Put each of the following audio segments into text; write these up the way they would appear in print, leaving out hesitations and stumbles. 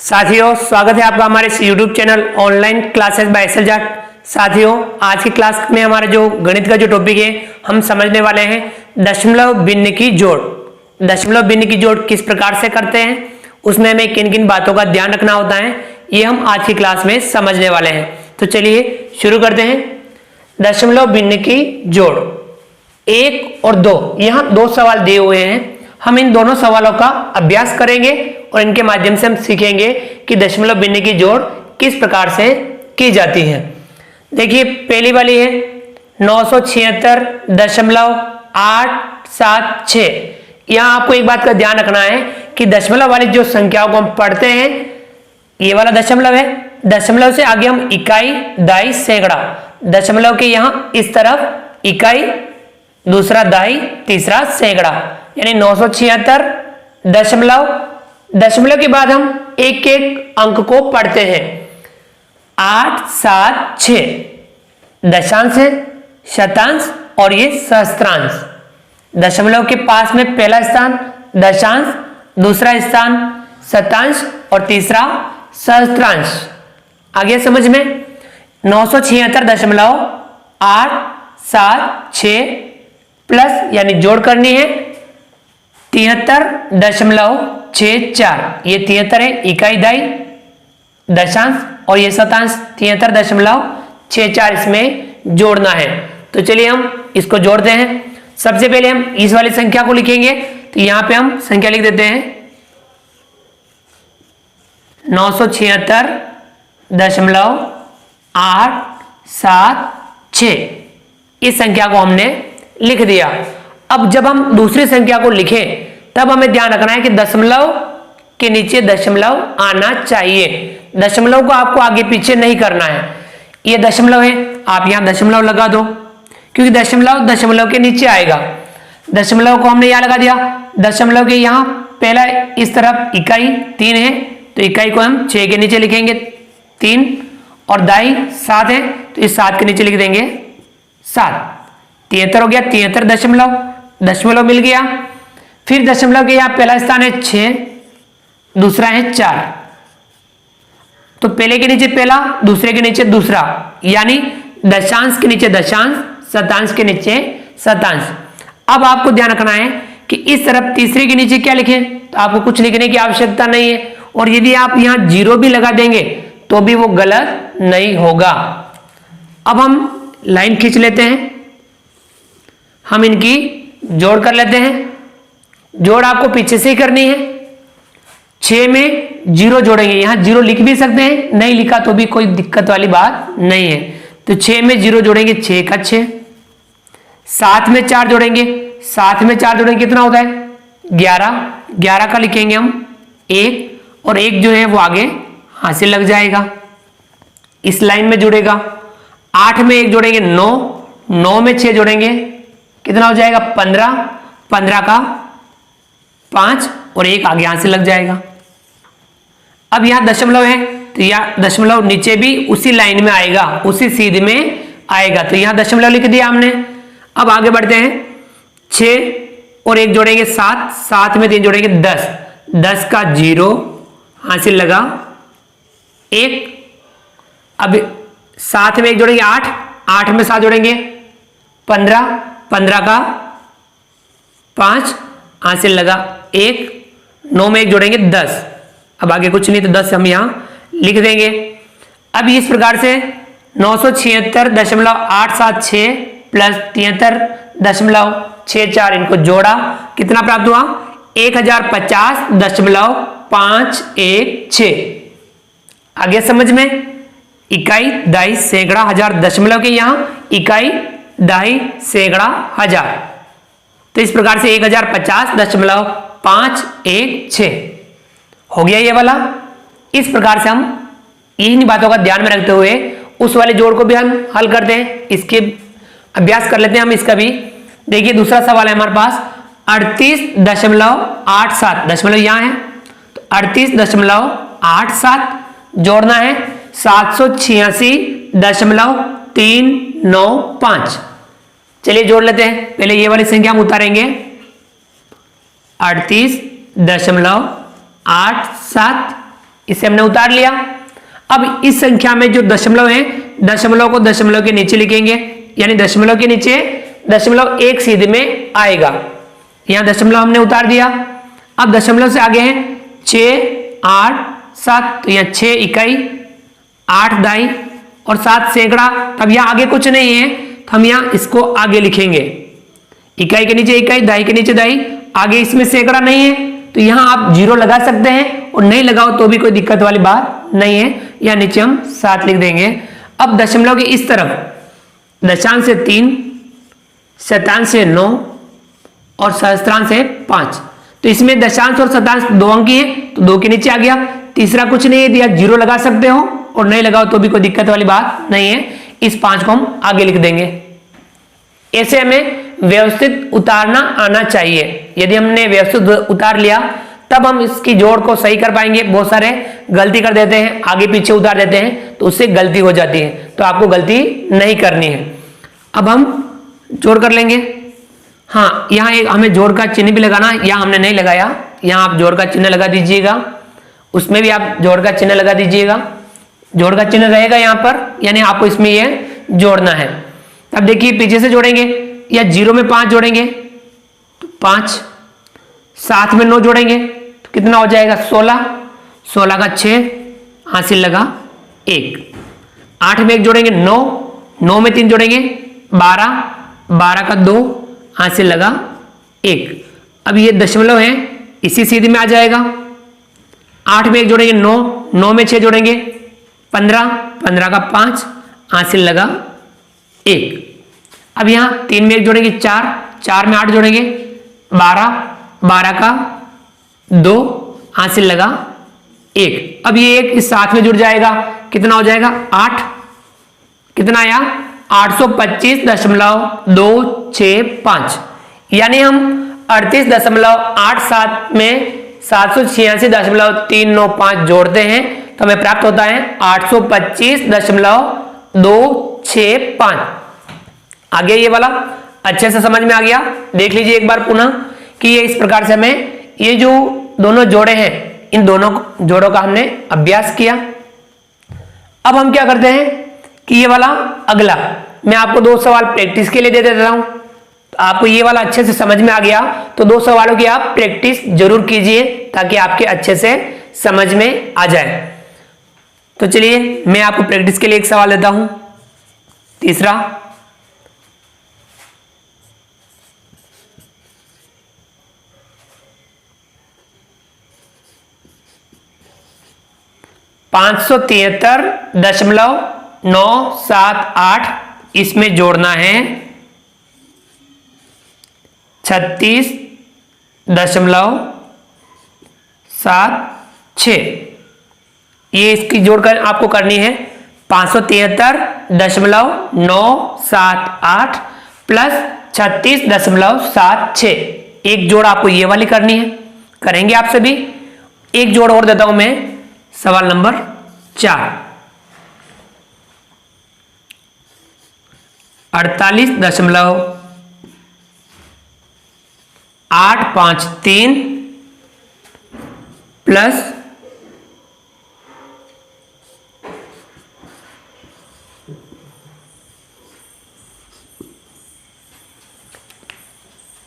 साथियों, स्वागत है आपका हमारे इस YouTube channel online classes by Excel Jat. साथियों, आज की क्लास में हमारा जो गणित का जो टॉपिक है हम समझने वाले हैं दशमलव भिन्न की जोड़। दशमलव भिन्न की जोड़ किस प्रकार से करते हैं, उसमें हमें किन किन बातों का ध्यान रखना होता है, ये हम आज की क्लास में समझने वाले हैं। तो चलिए शुरू करते हैं। दशमलव भिन्न की जोड़ 1 और 2, यहाँ दो सवाल दिए हुए हैं। हम इन दोनों सवालों का अभ्यास करेंगे और इनके माध्यम से हम सीखेंगे कि दशमलव भिन्न की जोड़ किस प्रकार से की जाती है। देखिए, पहली वाली है 976.876। यहां आपको एक बात का ध्यान रखना है कि दशमलव वाली जो संख्याओं को हम पढ़ते हैं, ये वाला दशमलव है, दशमलव से आगे हम इकाई, दाई, सैकड़ा, दशमलव के यहां इस तरफ इकाई, दूसरा दाई, तीसरा सैकड़ा, यानी 976 दशमलव के बाद हम एक एक अंक को पढ़ते हैं। 8, 7, 6 दशांश है, शतांश और ये सहस्त्रांश। दशमलव के पास में पहला स्थान दशांश, दूसरा स्थान शतांश और तीसरा सहस्त्रांश। आगे समझ में 976.876 प्लस यानी जोड़ करनी है 73.64। ये 73 है, इकाई, दाई, दशांश और ये शतांश 73.64 इसमें जोड़ना है। तो चलिए हम इसको जोड़ते हैं। सबसे पहले हम इस वाली संख्या को लिखेंगे, तो यहां पे हम संख्या लिख देते हैं 976.876। इस संख्या को हमने लिख दिया। अब जब हम दूसरी संख्या को लिखें तब हमें ध्यान रखना है कि दशमलव के नीचे दशमलव आना चाहिए। दशमलव को आपको आगे पीछे नहीं करना है। ये दशमलव है, आप यहां दशमलव लगा दो, क्योंकि दशमलव दशमलव के नीचे आएगा। दशमलव को हमने यहां लगा दिया। दशमलव के यहां पहला इस तरफ इकाई 3 है, तो इकाई को हम 6 के नीचे लिखेंगे 3, और दाई 7 है, तो इस 7 के नीचे लिख देंगे 7। 73 हो गया, 73 दशमलव मिल गया। फिर दशमलव के यहां पहला स्थान है 6, दूसरा है 4, तो पहले के नीचे पहला, दूसरे के नीचे दूसरा, यानी दशांश के नीचे दशांश, शतांश के नीचे शतांश। अब आपको ध्यान रखना है कि इस तरफ तीसरे के नीचे क्या लिखें, तो आपको कुछ लिखने की आवश्यकता नहीं है, और यदि आप यहां 0 भी लगा देंगे तो भी वो गलत नहीं होगा। अब हम लाइन खींच लेते हैं, हम इनकी जोड़ कर लेते हैं। जोड़ आपको पीछे से ही करनी है। 6 में 0 जोड़ेंगे, यहां 0 लिख भी सकते हैं, नहीं लिखा तो भी कोई दिक्कत वाली बात नहीं है। तो 6 में 0 जोड़ेंगे, 6 का 6। 7 में 4 जोड़ेंगे, 7 में 4 जोड़ेंगे कितना होता है 11। 11 का लिखेंगे हम 1, और 1 जो है वो आगे हाथ से लग जाएगा, इस लाइन में जुड़ेगा। 8 में 1 जोड़ेंगे 9, 9 में 6 जोड़ेंगे कितना हो जाएगा 15, 15 का 5 और 1 आगे यहां से लग जाएगा। अब यहां दशमलव है, तो यह दशमलव नीचे भी उसी लाइन में आएगा, उसी सीध में आएगा, तो यहां दशमलव लिख दिया हमने। अब आगे बढ़ते हैं। 6 और 1 जोड़ेंगे 7, 7 में 3 जोड़ेंगे 10, 10 का 0 हासिल लगा 1। अब 7 में 1 जोड़ेंगे 8, 8 में 7 जोड़ेंगे 15, 15 का 5 हासिल लगा 1। 9 में 1 जोड़ेंगे 10, अब आगे कुछ नहीं, तो 10 हम यहां लिख देंगे। अब इस प्रकार से 976.876 प्लस 73.64 इनको जोड़ा, कितना प्राप्त हुआ 1050.516। आगे समझ में, इकाई, दाई, सैकड़ा, हजार, दशमलव के यहां इकाई, दाई, सैकड़ा, हजार, तो इस प्रकार से 1050.516 हो गया ये वाला। इस प्रकार से हम इन बातों का ध्यान में रखते हुए उस वाले जोड़ को भी हम हल करते हैं। इसके अभ्यास कर लेते हैं हम इसका भी। देखिए, दूसरा सवाल है हमारे पास 38.87, दशमलव यहां है, तो 38.87 जोड़ना है 786.395। चलिए जोड़ लेते हैं। पहले ये वाली संख्या हम उतारेंगे 38.87 इसे हमने उतार लिया। अब इस संख्या में जो दशमलव है, दशमलव को दशमलव के नीचे लिखेंगे, यानी दशमलव के नीचे दशमलव एक सीधे में आएगा। यहां दशमलव हमने उतार दिया। अब दशमलव से आगे है 6, 8, 7, तो यहाँ 6 इकाई, 8 दाई और 7 सैकड़ा। तब यहाँ आगे कुछ नहीं है तो हम यहाँ इसको आगे लिखेंगे, इकाई के नीचे इकाई, दाई के नीचे दाई, आगे इसमें सैकड़ा नहीं है तो यहाँ आप 0 लगा सकते हैं और नहीं लगाओ तो भी कोई दिक्कत वाली बात नहीं है। यहाँ नीचे हम 7 लिख देंगे। अब दशमलव के इस तरफ दशांश से 3, शतांश से 9 और सहस्त्रांश से 5, तो इसमें दशांश और शतांश 2 अंकी है तो 2 के नीचे आ गया। तीसरा कुछ नहीं है दिया, 0 लगा सकते हो और नहीं लगाओ तो भी कोई दिक्कत वाली बात नहीं है। इस 5 को हम आगे लिख देंगे। ऐसे हमें व्यवस्थित उतारना आना चाहिए। यदि हमने व्यवस्थित उतार लिया तब हम इसकी जोड़ को सही कर पाएंगे। बहुत सारे गलती कर देते हैं, आगे पीछे उतार देते हैं तो उससे गलती हो जाती है, तो आपको गलती नहीं करनी है। अब हम जोड़ कर लेंगे। हाँ, यहाँ एक हमें जोड़ का चिन्ह भी लगाना, यहाँ हमने नहीं लगाया, यहाँ आप जोड़ का चिन्ह लगा दीजिएगा, उसमें भी आप जोड़ का चिन्ह लगा दीजिएगा। जोड़ का चिन्ह रहेगा यहाँ पर, यानी आपको इसमें ये जोड़ना है। अब देखिए पीछे से जोड़ेंगे, या 0 में 5 जोड़ेंगे तो 5, 7 में 9 जोड़ेंगे तो कितना हो जाएगा 16, 16 का 6, हासिल लगा 1, 8 में 1 जोड़ेंगे 9, 9 में 3 जोड़ेंगे 12, 12 का 2, हासिल लगा 1। अब ये दशमलव है इसी सीधी में आ जाएगा। 8 में 1 जोड़ेंगे 9, 9 में 6 जोड़ेंगे 15, 15 का 5, हासिल लगा 1। अब यहाँ 3 में 1 जोड़ेंगे 4, 4 में 8 जोड़ेंगे 12, 12 का 2, हासिल लगा 1। अब ये 1 इस साथ में जुड़ जाएगा, कितना हो जाएगा 8, कितना आया 825.265, यानी हम 38.87 में 786.395 जोड़ते हैं तो हमें प्राप्त होता है 825.265। आगे ये वाला अच्छे से समझ में आ गया। देख लीजिए एक बार पुनः कि ये इस प्रकार से हमें ये जो दोनों जोड़े हैं इन दोनों जोड़ों का हमने अभ्यास किया। अब हम क्या करते हैं कि ये वाला अगला मैं आपको 2 सवाल प्रैक्टिस के लिए दे देता हूं। तो आपको ये वाला अच्छे से समझ में आ गया तो 2 सवालों की आप प्रैक्टिस जरूर कीजिए ताकि आपके अच्छे से समझ में आ जाए। तो चलिए मैं आपको प्रैक्टिस के लिए एक सवाल देता हूं। तीसरा, $573.978 इसमें जोड़ना है 36.76। ये इसकी जोड़कर आपको करनी है 573.978 प्लस 36.76। एक जोड़ आपको ये वाली करनी है, करेंगे आप सभी। एक जोड़ और देता हूं मैं, सवाल नंबर 4, 48.853 प्लस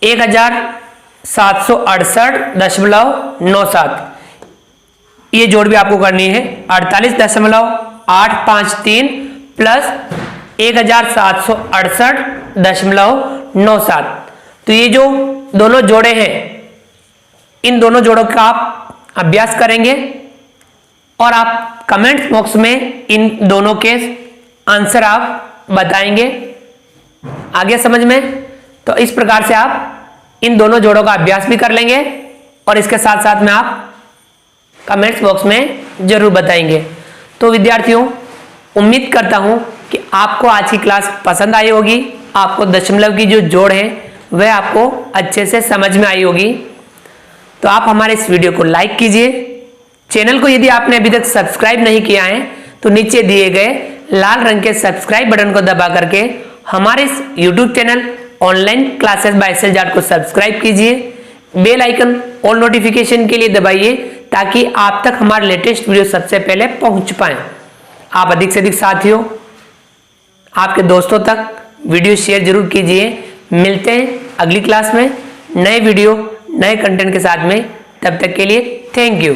1768.97। ये जोड़ भी आपको करनी है 48.853 प्लस 1768.97। तो ये जो दोनों जोड़े हैं इन दोनों जोड़ों का आप अभ्यास करेंगे और आप कमेंट बॉक्स में इन दोनों के आंसर आप बताएंगे। आगे समझ में? तो इस प्रकार से आप इन दोनों जोड़ों का अभ्यास भी कर लेंगे और इसके साथ साथ में आप कमेंट्स बॉक्स में जरूर बताएंगे। तो विद्यार्थियों, उम्मीद करता हूं कि आपको आज की क्लास पसंद आई होगी। आपको दशमलव की जो जोड़ है वह आपको अच्छे से समझ में आई होगी। तो आप हमारे इस वीडियो को लाइक कीजिए। चैनल को यदि आपने अभी तक सब्सक्राइब नहीं किया है तो नीचे दिए गए लाल रंग के सब्सक्राइब बटन को दबा करके हमारे इस YouTube channel online classes by Excel को सब्सक्राइब कीजिए। बेल आइकन ऑल नोटिफिकेशन के लिए दबाइए ताकि आप तक हमारे लेटेस्ट वीडियो सबसे पहले पहुंच पाए। आप अधिक से अधिक साथियों आपके दोस्तों तक वीडियो शेयर जरूर कीजिए। मिलते हैं अगली क्लास में नए वीडियो नए कंटेंट के साथ में, तब तक के लिए थैंक यू।